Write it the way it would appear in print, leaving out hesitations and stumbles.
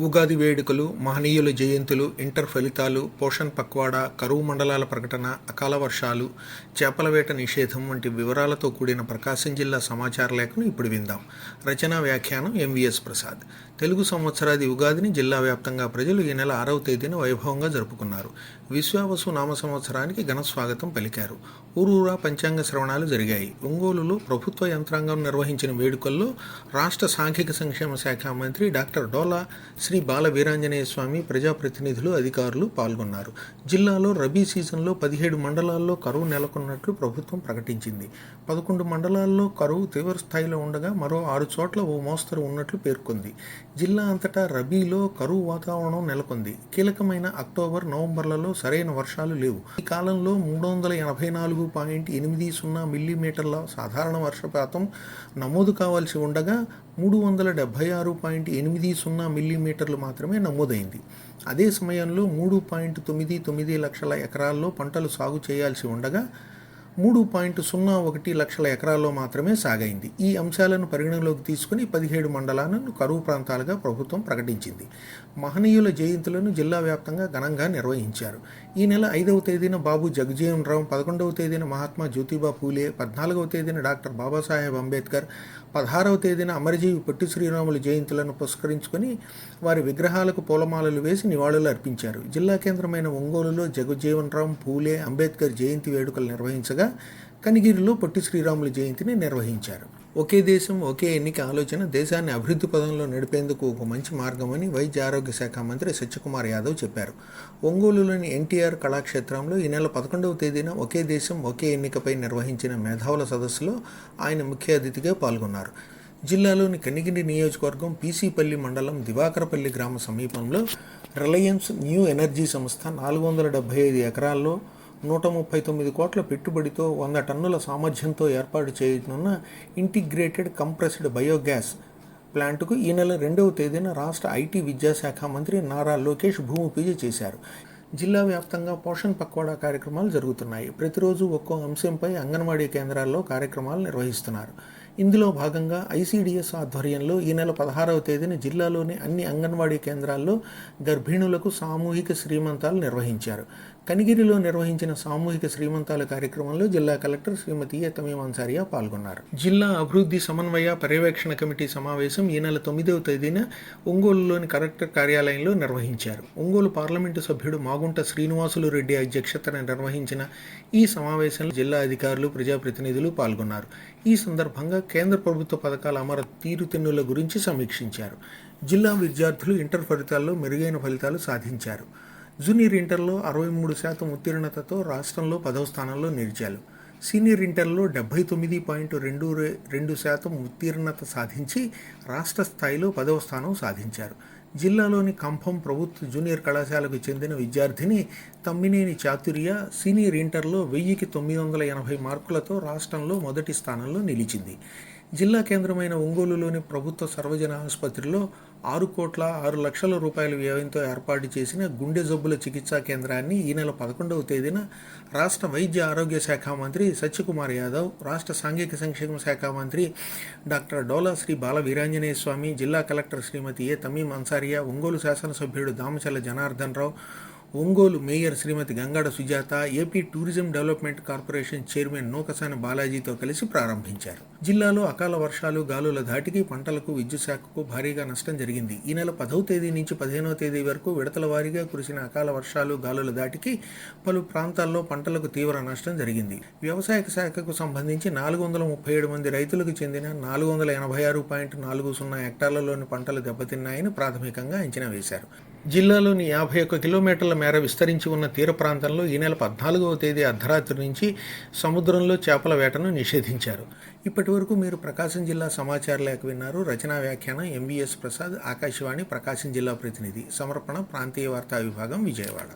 ఉగాది వేడుకలు, మహనీయుల జయంతులు, ఇంటర్ ఫలితాలు, పోషణ్ పక్వాడా, కరువు మండలాల ప్రకటన, అకాల వర్షాలు, చేపల వేట నిషేధం వంటి వివరాలతో కూడిన ప్రకాశం జిల్లా సమాచార లేఖను ఇప్పుడు విందాం. రచనా వ్యాఖ్యానం ఎంవిఎస్ ప్రసాద్. తెలుగు సంవత్సరాది ఉగాదిని జిల్లా వ్యాప్తంగా ప్రజలు ఈ నెల 6వ తేదీన వైభవంగా జరుపుకున్నారు. విశ్వావసు నామ సంవత్సరానికి ఘన స్వాగతం పలికారు. ఊరూరా పంచాంగ శ్రవణాలు జరిగాయి. ఒంగోలులో ప్రభుత్వ యంత్రాంగం నిర్వహించిన వేడుకల్లో రాష్ట్ర సాంఘిక సంక్షేమ శాఖ మంత్రి డాక్టర్ డోలా శ్రీ బాల వీరాంజనేయ స్వామి, ప్రజాప్రతినిధులు, అధికారులు పాల్గొన్నారు. జిల్లాలో రబీ సీజన్లో 17 మండలాల్లో కరువు నెలకొన్నట్లు ప్రభుత్వం ప్రకటించింది. 11 మండలాల్లో కరువు తీవ్ర స్థాయిలో ఉండగా మరో 6 చోట్ల ఓ మోస్తరు ఉన్నట్లు పేర్కొంది. జిల్లా అంతటా రబీలో కరువు వాతావరణం నెలకొంది. కీలకమైన అక్టోబర్, నవంబర్లలో సరైన వర్షాలు లేవు. ఈ కాలంలో 384.80 మిల్లీమీటర్ల సాధారణ వర్షపాతం నమోదు కావాల్సి ఉండగా 376.80 మిల్లీమీటర్లు మాత్రమే నమోదైంది. అదే సమయంలో 3.99 లక్షల ఎకరాల్లో పంటలు సాగు చేయాల్సి ఉండగా 3.01 లక్షల ఎకరాల్లో మాత్రమే సాగైంది. ఈ అంశాలను పరిగణలోకి తీసుకుని 17 మండలాలను కరువు ప్రాంతాలుగా ప్రభుత్వం ప్రకటించింది. మహనీయుల జయంతులను జిల్లా వ్యాప్తంగా ఘనంగా నిర్వహించారు. ఈ నెల 5వ తేదీన బాబు జగజీవన్ రామ్, 11వ తేదీన మహాత్మా జ్యోతిబా పూలే, 14వ తేదీన డాక్టర్ బాబాసాహెబ్ అంబేద్కర్, 16వ తేదీన అమరజీవి పొట్టి శ్రీరాములు జయంతులను పురస్కరించుకొని వారి విగ్రహాలకు పూలమాలలు వేసి నివాళులు అర్పించారు. జిల్లా కేంద్రమైన ఒంగోలులో జగజీవన్ రామ్, పూలే, అంబేద్కర్ జయంతి వేడుకలు నిర్వహించగా కనిగిరిలో పొట్టి శ్రీరాములు జయంతిని నిర్వహించారు. ఒకే దేశం ఒకే ఎన్నిక ఆలోచన దేశాన్ని అభివృద్ధి పదంలో నడిపేందుకు ఒక మంచి మార్గమని వైద్య ఆరోగ్య శాఖ మంత్రి సత్యకుమార్ యాదవ్ చెప్పారు. ఒంగోలులోని ఎన్టీఆర్ కళాక్షేత్రంలో ఈ నెల 11వ తేదీన ఒకే దేశం ఒకే ఎన్నికపై నిర్వహించిన మేధావుల సదస్సులో ఆయన ముఖ్య అతిథిగా పాల్గొన్నారు. జిల్లాలోని కనిగిరి నియోజకవర్గం పీసీపల్లి మండలం దివాకరపల్లి గ్రామ సమీపంలో రిలయన్స్ న్యూ ఎనర్జీ సంస్థ 475 ఎకరాల్లో 139 కోట్ల పెట్టుబడితో 100 టన్నుల సామర్థ్యంతో ఏర్పాటు చేయనున్న ఇంటిగ్రేటెడ్ కంప్రెస్డ్ బయోగ్యాస్ ప్లాంటుకు ఈ నెల 2వ తేదీన రాష్ట్ర ఐటీ విద్యాశాఖ మంత్రి నారా లోకేష్ భూమి పూజ చేశారు. జిల్లా వ్యాప్తంగా పోషణ్ పక్వాడా కార్యక్రమాలు జరుగుతున్నాయి. ప్రతిరోజు ఒక్కో అంశంపై అంగన్వాడీ కేంద్రాల్లో కార్యక్రమాలు నిర్వహిస్తున్నారు. ఇందులో భాగంగా ఐసీడీఎస్ ఆధ్వర్యంలో ఈ నెల 16వ తేదీన జిల్లాలోని అన్ని అంగన్వాడీ కేంద్రాల్లో గర్భిణులకు సామూహిక శ్రీమంతాలు నిర్వహించారు. కనిగిరిలో నిర్వహించిన సామూహిక శ్రీమంతాల కార్యక్రమంలో జిల్లా కలెక్టర్ శ్రీమతి ఏ తమీం అన్సారియా పాల్గొన్నారు. జిల్లా అభివృద్ధి సమన్వయ పర్యవేక్షణ కమిటీ సమావేశం ఈ నెల 9వ తేదీన ఒంగోలులోని కలెక్టర్ కార్యాలయంలో నిర్వహించారు. ఒంగోలు పార్లమెంటు సభ్యుడు మాగుంట శ్రీనివాసులు రెడ్డి అధ్యక్షతన నిర్వహించిన ఈ సమావేశంలో జిల్లా అధికారులు, ప్రజాప్రతినిధులు పాల్గొన్నారు. ఈ సందర్భంగా కేంద్ర ప్రభుత్వ పథకాల అమలు తీరుతెన్నుల గురించి సమీక్షించారు. జిల్లా విద్యార్థులు ఇంటర్ ఫలితాల్లో మెరుగైన ఫలితాలు సాధించారు. జూనియర్ ఇంటర్లో 63% ఉత్తీర్ణతతో రాష్ట్రంలో 10వ స్థానంలో నిలిచారు. సీనియర్ ఇంటర్లో 79.22% ఉత్తీర్ణత సాధించి రాష్ట్ర స్థాయిలో 10వ స్థానం సాధించారు. జిల్లాలోని కంభం ప్రభుత్వ జూనియర్ కళాశాలకు చెందిన విద్యార్థిని తమ్మినేని చాతుర్య సీనియర్ ఇంటర్లో 1000కి 980 మార్కులతో రాష్ట్రంలో మొదటి స్థానంలో నిలిచింది. జిల్లా కేంద్రమైన ఒంగోలులోని ప్రభుత్వ సర్వజన ఆసుపత్రిలో 6,06,00,000 రూపాయల వ్యయంతో ఏర్పాటు చేసిన గుండె జబ్బుల చికిత్సా కేంద్రాన్ని ఈ నెల 11వ తేదీన రాష్ట్ర వైద్య ఆరోగ్య శాఖ మంత్రి సత్యకుమార్ యాదవ్, రాష్ట్ర సాంఘిక సంక్షేమ శాఖ మంత్రి డాక్టర్ డోలా శ్రీ బాల వీరాంజనేయ స్వామి, జిల్లా కలెక్టర్ శ్రీమతి ఏ తమీం అన్సారియా, ఒంగోలు శాసనసభ్యుడు Damacharla Janardhan Rao, Ongole mayor Srimati Gangada Sujatha, AP tourism development corporation chairman Nookasani బాలాజీతో కలిసి ప్రారంభించారు. జిల్లాలో అకాల వర్షాలు, గాలుల ధాటికి పంటలకు, విద్యుత్ శాఖకు భారీగా నష్టం జరిగింది. ఈ నెల 10వ తేదీ నుంచి 15వ తేదీ వరకు విడతల వారీగా కురిసిన అకాల వర్షాలు, గాలుల ధాటికి పలు ప్రాంతాల్లో పంటలకు తీవ్ర నష్టం జరిగింది. వ్యవసాయ శాఖకు సంబంధించి 437 మంది రైతులకు చెందిన 486.40 హెక్టార్లలోని పంటలు దెబ్బతిన్నాయని ప్రాథమికంగా అంచనా వేశారు. జిల్లాలోని 51 కిలోమీటర్ల మేర విస్తరించి ఉన్న తీర ప్రాంతంలో ఈ నెల 14వ తేదీ అర్ధరాత్రి నుంచి సముద్రంలో చేపల వేటను నిషేధించారు. ఇప్పటి వరకు మీరు ప్రకాశం జిల్లా సమాచార లేఖ విన్నారు. రచనా వ్యాఖ్యానం ఎంవిఎస్ ప్రసాద్, ఆకాశవాణి ప్రకాశం జిల్లా ప్రతినిధి. సమర్పణ ప్రాంతీయ వార్తా విభాగం, విజయవాడ.